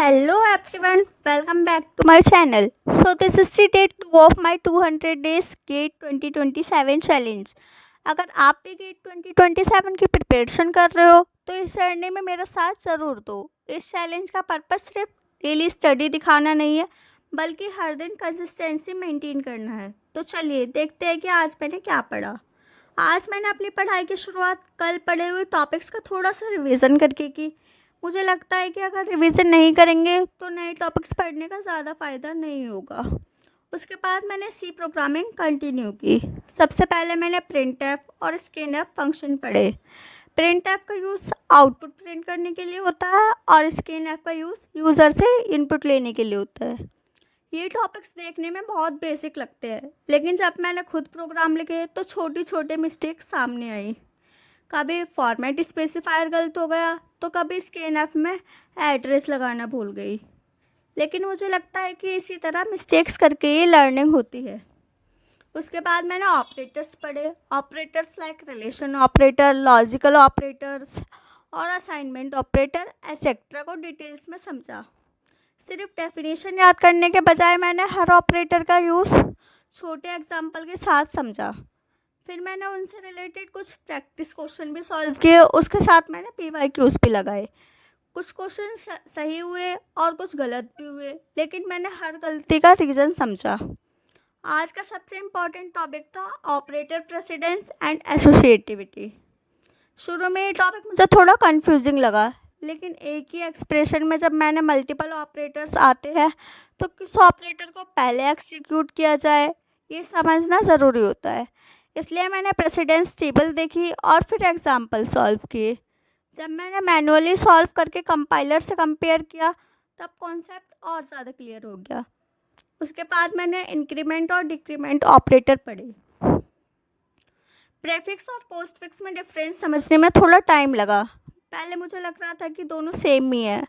Hello everyone, welcome back to my channel. So this is the day 2 of my 200 days GATE 2027 challenge. अगर आप भी GATE 2027 की preparation कर रहे हो तो इस जर्नी में मेरा साथ ज़रूर दो। इस चैलेंज का पर्पस सिर्फ डेली स्टडी दिखाना नहीं है, बल्कि हर दिन कंसिस्टेंसी मेंटेन करना है। तो चलिए देखते हैं कि आज मैंने क्या पढ़ा। आज मैंने अपनी पढ़ाई की शुरुआत कल पढ़े हुए टॉपिक्स का थोड़ा सा रिवीजन करके की। मुझे लगता है कि अगर रिवीजन नहीं करेंगे तो नए टॉपिक्स पढ़ने का ज़्यादा फ़ायदा नहीं होगा। उसके बाद मैंने सी प्रोग्रामिंग कंटिन्यू की। सबसे पहले मैंने प्रिंट ऐप और स्कैन ऐप फंक्शन पढ़े। प्रिंट ऐप का यूज़ आउटपुट प्रिंट करने के लिए होता है और स्कैन ऐप का यूज़ यूज़र से इनपुट लेने के लिए होता है। ये टॉपिक्स देखने में बहुत बेसिक लगते हैं, लेकिन जब मैंने खुद प्रोग्राम लिखे तो छोटी छोटी मिस्टेक सामने आई। कभी फॉर्मेट स्पेसिफायर गलत हो गया तो कभी स्कैन ऐप में एड्रेस लगाना भूल गई। लेकिन मुझे लगता है कि इसी तरह मिस्टेक्स करके ही लर्निंग होती है। उसके बाद मैंने ऑपरेटर्स पढ़े। Operators like relation operator, logical operators और असाइनमेंट ऑपरेटर एसेट्रा को डिटेल्स में समझा। सिर्फ डेफिनेशन याद करने के बजाय मैंने हर ऑपरेटर का यूज़ छोटे एग्जाम्पल के साथ समझा। फिर मैंने उनसे रिलेटेड कुछ प्रैक्टिस क्वेश्चन भी सॉल्व किए। उसके साथ मैंने PYQs भी लगाए। कुछ क्वेश्चन सही हुए और कुछ गलत भी हुए, लेकिन मैंने हर गलती का रीज़न समझा। आज का सबसे इम्पॉर्टेंट टॉपिक था ऑपरेटर प्रेसिडेंस एंड एसोसिएटिविटी। शुरू में ये टॉपिक मुझे थोड़ा कंफ्यूजिंग लगा, लेकिन एक ही एक्सप्रेशन में जब मैंने मल्टीपल ऑपरेटर्स आते हैं तो किस ऑपरेटर को पहले एक्सिक्यूट किया जाए ये समझना ज़रूरी होता है। इसलिए मैंने प्रेसिडेंस टेबल देखी और फिर एग्जाम्पल सॉल्व किए। जब मैंने मैनुअली सॉल्व करके कंपाइलर से कंपेयर किया तब कॉन्सेप्ट और ज़्यादा क्लियर हो गया। उसके बाद मैंने इंक्रीमेंट और डिक्रीमेंट ऑपरेटर पढ़े। प्रेफिक्स और पोस्टफिक्स में डिफरेंस समझने में थोड़ा टाइम लगा। पहले मुझे लग रहा था कि दोनों सेम ही है,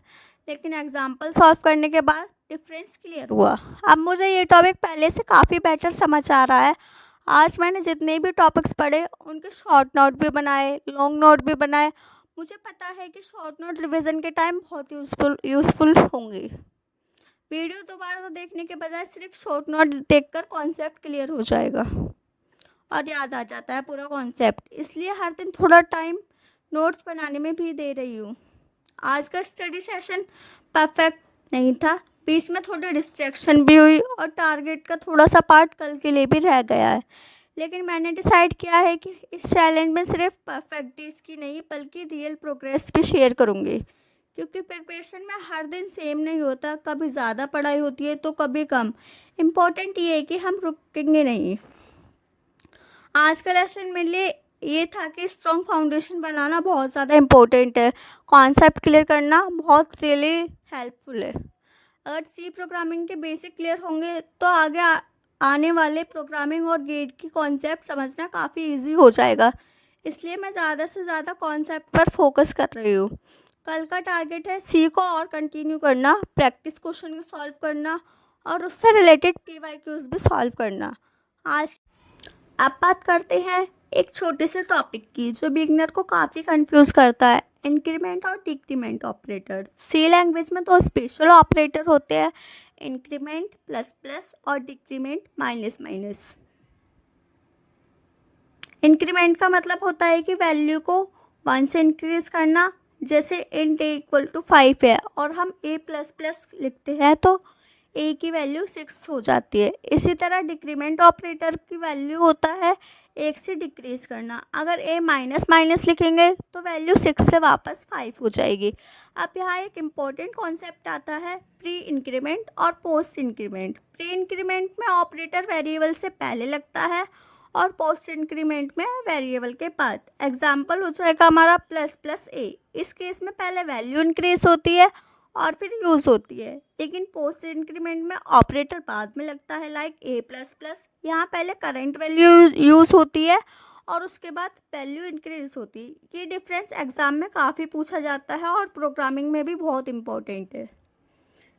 लेकिन एग्जाम्पल सॉल्व करने के बाद डिफरेंस क्लियर हुआ। अब मुझे ये टॉपिक पहले से काफ़ी बेटर समझ आ रहा है। आज मैंने जितने भी टॉपिक्स पढ़े उनके शॉर्ट नोट भी बनाए, लॉन्ग नोट भी बनाए। मुझे पता है कि शॉर्ट नोट रिवीजन के टाइम बहुत यूज़फुल होंगे। वीडियो दोबारा देखने के बजाय सिर्फ शॉर्ट नोट देखकर कॉन्सेप्ट क्लियर हो जाएगा और याद आ जाता है पूरा कॉन्सेप्ट। इसलिए हर दिन थोड़ा टाइम नोट्स बनाने में भी दे रही हूँ। आज का स्टडी सेशन परफेक्ट नहीं था, बीच में थोड़ी डिस्ट्रैक्शन भी हुई और टारगेट का थोड़ा सा पार्ट कल के लिए भी रह गया है। लेकिन मैंने डिसाइड किया है कि इस चैलेंज में सिर्फ परफेक्ट डेज की नहीं बल्कि रियल प्रोग्रेस भी शेयर करूँगी, क्योंकि प्रिपरेशन में हर दिन सेम नहीं होता। कभी ज़्यादा पढ़ाई होती है तो कभी कम। इम्पोर्टेंट ये है कि हम रुकेंगे नहीं। आज का लेसन मेरे लिए ये था कि स्ट्रॉन्ग फाउंडेशन बनाना बहुत ज़्यादा इम्पोर्टेंट है। कॉन्सेप्ट क्लियर करना बहुत रियली हेल्पफुल है। अगर सी प्रोग्रामिंग के बेसिक क्लियर होंगे तो आगे आने वाले प्रोग्रामिंग और गेट की कॉन्सेप्ट समझना काफ़ी इजी हो जाएगा। इसलिए मैं ज़्यादा से ज़्यादा कॉन्सेप्ट पर फोकस कर रही हूँ। कल का टारगेट है सी को और कंटिन्यू करना, प्रैक्टिस क्वेश्चन को सॉल्व करना और उससे रिलेटेड PYQs भी सॉल्व करना। आज अब बात करते हैं एक छोटे से टॉपिक की जो बिगनर को काफ़ी कंफ्यूज करता है, इंक्रीमेंट और डिक्रीमेंट ऑपरेटर। सी लैंग्वेज में तो स्पेशल ऑपरेटर होते हैं, इंक्रीमेंट प्लस प्लस और डिक्रीमेंट माइनस माइनस। इंक्रीमेंट का मतलब होता है कि वैल्यू को 1 से इंक्रीज करना। जैसे इंट a इक्वल टू 5 है और हम a प्लस प्लस लिखते हैं तो a की वैल्यू 6 हो जाती है। इसी तरह डिक्रीमेंट ऑपरेटर की वैल्यू होता है 1 से डिक्रीज करना। अगर a माइनस माइनस लिखेंगे तो वैल्यू 6 से वापस 5 हो जाएगी। अब यहाँ एक इम्पॉर्टेंट कॉन्सेप्ट आता है प्री इंक्रीमेंट और पोस्ट इंक्रीमेंट। प्री इंक्रीमेंट में ऑपरेटर वेरिएबल से पहले लगता है और पोस्ट इंक्रीमेंट में वेरिएबल के बाद। एग्जाम्पल हो जाएगा हमारा प्लस प्लस a। इस केस में पहले वैल्यू इंक्रीज होती है और फिर यूज़ होती है, लेकिन पोस्ट इंक्रीमेंट में ऑपरेटर बाद में लगता है लाइक a प्लस प्लस। यहाँ पहले करंट वैल्यू यूज़ होती है और उसके बाद वैल्यू इंक्रीज होती है। ये डिफरेंस एग्ज़ाम में काफ़ी पूछा जाता है और प्रोग्रामिंग में भी बहुत इंपॉर्टेंट है।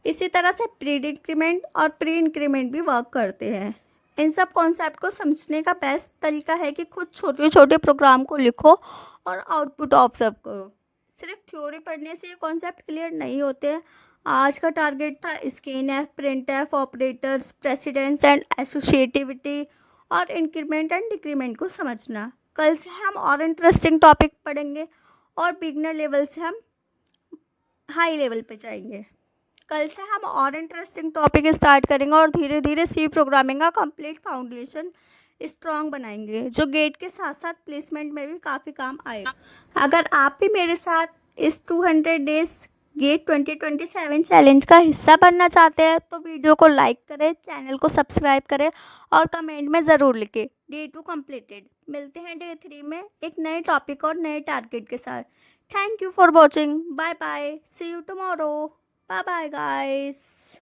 इसी तरह से प्री इंक्रीमेंट और प्री इंक्रीमेंट भी वर्क करते हैं। इन सब कॉन्सेप्ट को समझने का बेस्ट तरीका है कि खुद छोटे छोटे प्रोग्राम को लिखो और आउटपुट ऑब्जर्व करो। सिर्फ थ्योरी पढ़ने से ये कॉन्सेप्ट क्लियर नहीं होते हैं, आज का टारगेट था scan print operators, precedence and associativity और इंक्रीमेंट एंड डिक्रीमेंट को समझना। कल से हम और इंटरेस्टिंग टॉपिक पढ़ेंगे और बिगनर लेवल से हम हाई लेवल पे जाएंगे। कल से हम और इंटरेस्टिंग टॉपिक स्टार्ट करेंगे और धीरे धीरे सी प्रोग्रामिंग का कंप्लीट फाउंडेशन स्ट्रॉन्ग बनाएंगे, जो गेट के साथ साथ प्लेसमेंट में भी काफ़ी काम आएगा। अगर आप भी मेरे साथ इस 200 डेज गेट 2027 चैलेंज का हिस्सा बनना चाहते हैं तो वीडियो को लाइक करें, चैनल को सब्सक्राइब करें और कमेंट में ज़रूर लिखें डे 2 कंप्लीटेड। मिलते हैं डे 3 में एक नए टॉपिक और नए टारगेट के साथ। Thank you for watching. Bye bye, see you tomorrow. Bye bye, guys.